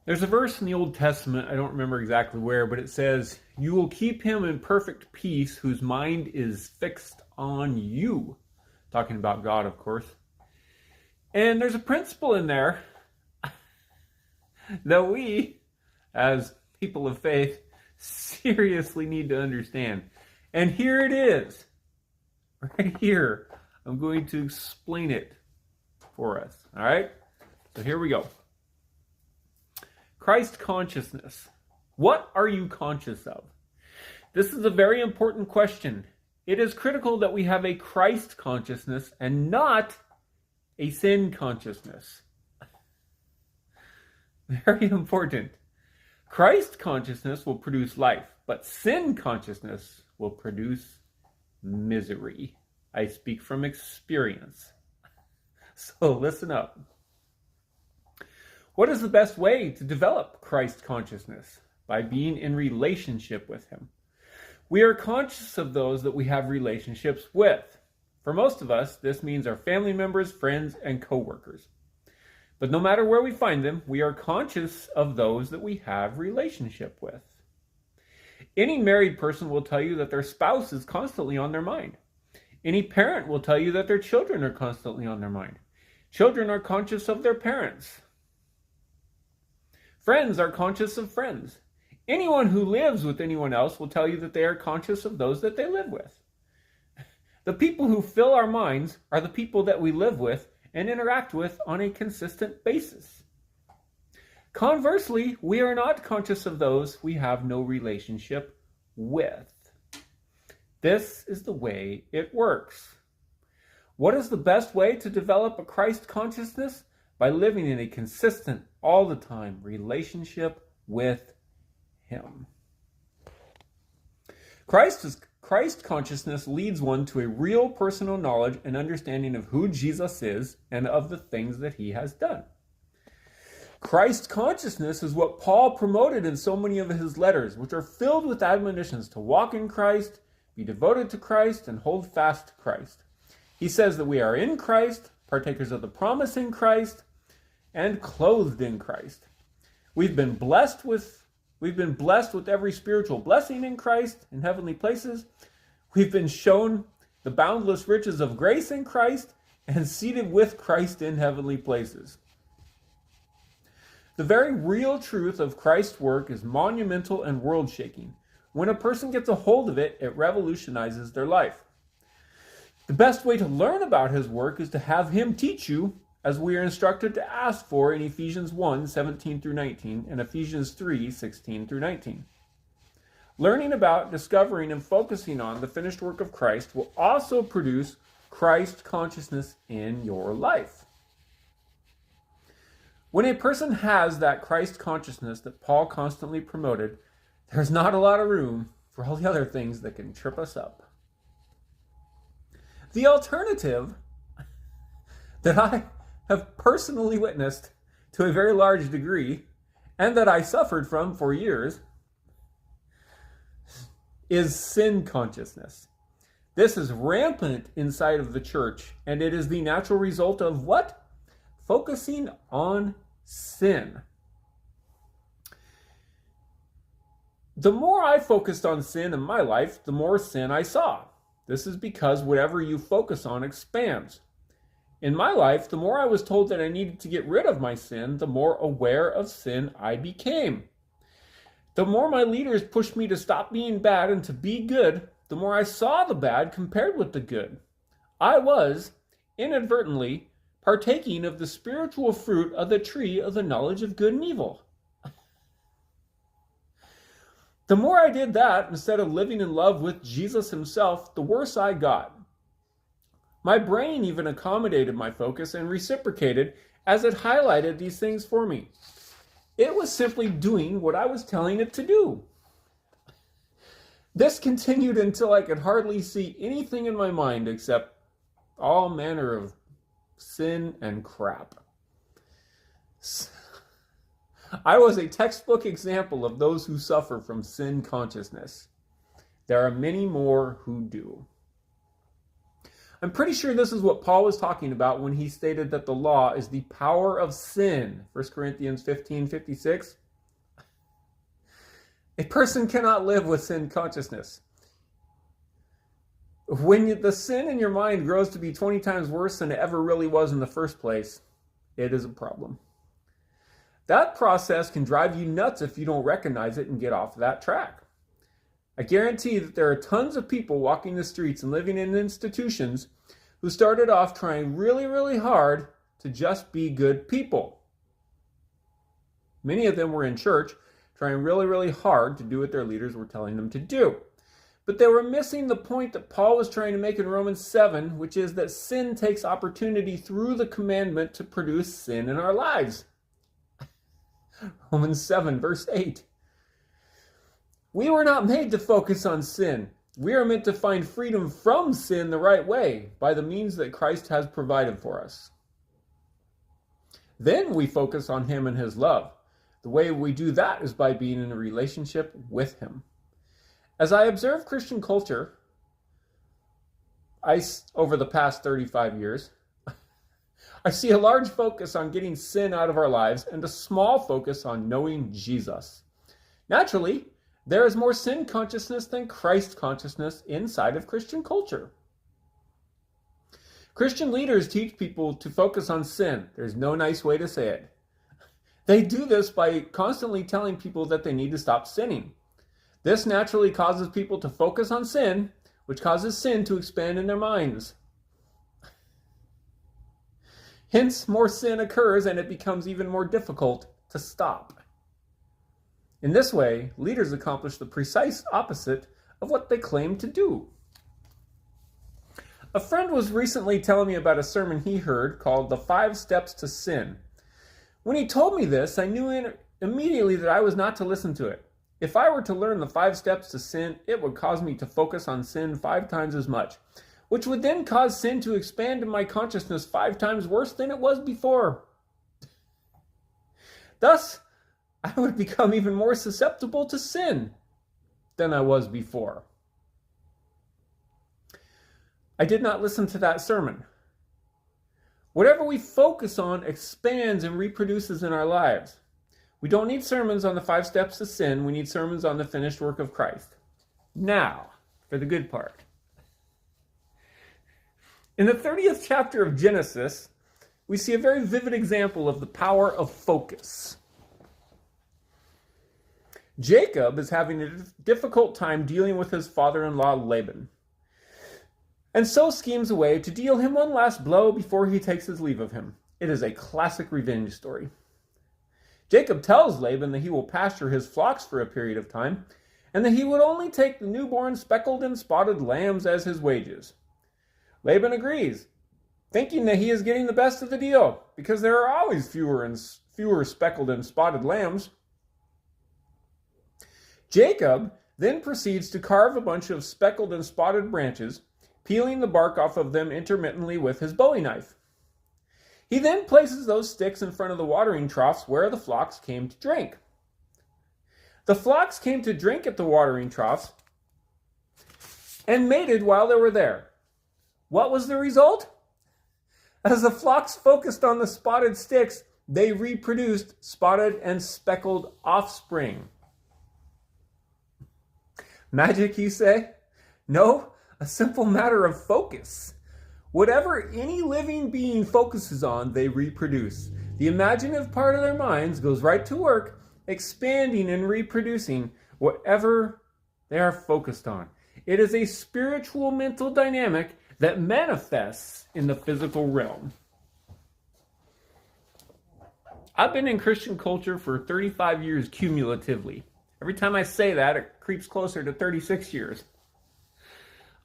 There's a verse in the Old Testament, I don't remember exactly where, but it says, "You will keep him in perfect peace whose mind is fixed on you." Talking about God, of course. And there's a principle in there that we, as people of faith, seriously need to understand. And here it is, right here. I'm going to explain it for us. All right? So here we go. Christ consciousness. What are you conscious of? This is a very important question. It is critical that we have a Christ consciousness and not a sin consciousness. Very important. Christ consciousness will produce life, but sin consciousness will produce misery. I speak from experience. So listen up. What is the best way to develop Christ consciousness? By being in relationship with him. We are conscious of those that we have relationships with. For most of us, this means our family members, friends, and co-workers. But no matter where we find them, we are conscious of those that we have relationship with. Any married person will tell you that their spouse is constantly on their mind. Any parent will tell you that their children are constantly on their mind. Children are conscious of their parents. Friends are conscious of friends. Anyone who lives with anyone else will tell you that they are conscious of those that they live with. The people who fill our minds are the people that we live with and interact with on a consistent basis. Conversely, we are not conscious of those we have no relationship with. This is the way it works. What is the best way to develop a Christ consciousness? By living in a consistent, all the time relationship with him. Christ consciousness leads one to a real personal knowledge and understanding of who Jesus is and of the things that he has done. Christ consciousness is what Paul promoted in so many of his letters, which are filled with admonitions to walk in Christ, be devoted to Christ, and hold fast to Christ. He says that we are in Christ, partakers of the promise in Christ, and clothed in Christ. We've been blessed with every spiritual blessing in Christ in heavenly places. We've been shown the boundless riches of grace in Christ and seated with Christ in heavenly places. The very real truth of Christ's work is monumental and world-shaking. When a person gets a hold of it, it revolutionizes their life. The best way to learn about his work is to have him teach you, as we are instructed to ask for in Ephesians 1, 17 through 19, and Ephesians 3, 16 through 19. Learning about, discovering, and focusing on the finished work of Christ will also produce Christ consciousness in your life. When a person has that Christ consciousness that Paul constantly promoted, there's not a lot of room for all the other things that can trip us up. The alternative that I have personally witnessed to a very large degree, and that I suffered from for years, is sin consciousness. This is rampant inside of the church, and it is the natural result of what? Focusing on sin. The more I focused on sin in my life, the more sin I saw. This is because whatever you focus on expands. In my life, the more I was told that I needed to get rid of my sin, the more aware of sin I became. The more my leaders pushed me to stop being bad and to be good, the more I saw the bad compared with the good. I was, inadvertently, partaking of the spiritual fruit of the tree of the knowledge of good and evil. The more I did that, instead of living in love with Jesus himself, the worse I got. My brain even accommodated my focus and reciprocated as it highlighted these things for me. It was simply doing what I was telling it to do. This continued until I could hardly see anything in my mind except all manner of sin and crap. I was a textbook example of those who suffer from sin consciousness. There are many more who do. I'm pretty sure this is what Paul was talking about when he stated that the law is the power of sin. 1 Corinthians 15:56. A person cannot live with sin consciousness. When the sin in your mind grows to be 20 times worse than it ever really was in the first place, it is a problem. That process can drive you nuts if you don't recognize it and get off that track. I guarantee that there are tons of people walking the streets and living in institutions who started off trying really, really hard to just be good people. Many of them were in church trying really, really hard to do what their leaders were telling them to do. But they were missing the point that Paul was trying to make in Romans 7, which is that sin takes opportunity through the commandment to produce sin in our lives. Romans 7, verse 8. We were not made to focus on sin. We are meant to find freedom from sin the right way, by the means that Christ has provided for us. Then we focus on him and his love. The way we do that is by being in a relationship with him. As I observe Christian culture, over the past 35 years, I see a large focus on getting sin out of our lives and a small focus on knowing Jesus. Naturally, there is more sin consciousness than Christ consciousness inside of Christian culture. Christian leaders teach people to focus on sin. There's no nice way to say it. They do this by constantly telling people that they need to stop sinning. This naturally causes people to focus on sin, which causes sin to expand in their minds. Hence, more sin occurs and it becomes even more difficult to stop. In this way, leaders accomplish the precise opposite of what they claim to do. A friend was recently telling me about a sermon he heard called The 5 Steps to Sin. When he told me this, I knew immediately that I was not to listen to it. If I were to learn the 5 steps to sin, it would cause me to focus on sin 5 times as much, which would then cause sin to expand in my consciousness 5 times worse than it was before. Thus, I would become even more susceptible to sin than I was before. I did not listen to that sermon. Whatever we focus on expands and reproduces in our lives. We don't need sermons on the 5 steps to sin. We need sermons on the finished work of Christ. Now, for the good part. In the 30th chapter of Genesis, we see a very vivid example of the power of focus. Jacob is having a difficult time dealing with his father-in-law Laban, and so schemes a way to deal him one last blow before he takes his leave of him. It is a classic revenge story. Jacob tells Laban that he will pasture his flocks for a period of time, and that he would only take the newborn speckled and spotted lambs as his wages. Laban agrees, thinking that he is getting the best of the deal, because there are always fewer speckled and spotted lambs. Jacob then proceeds to carve a bunch of speckled and spotted branches, peeling the bark off of them intermittently with his bowie knife. He then places those sticks in front of the watering troughs where the flocks came to drink. The flocks came to drink at the watering troughs and mated while they were there. What was the result? As the flocks focused on the spotted sticks, they reproduced spotted and speckled offspring. Magic, you say? No, a simple matter of focus. Whatever any living being focuses on, they reproduce. The imaginative part of their minds goes right to work, expanding and reproducing whatever they are focused on. It is a spiritual mental dynamic that manifests in the physical realm. I've been in Christian culture for 35 years cumulatively. Every time I say that, it creeps closer to 36 years.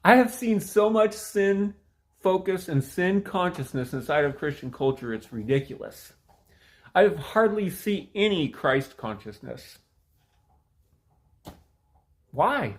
I have seen so much sin focus and sin consciousness inside of Christian culture, it's ridiculous. I hardly see any Christ consciousness. Why?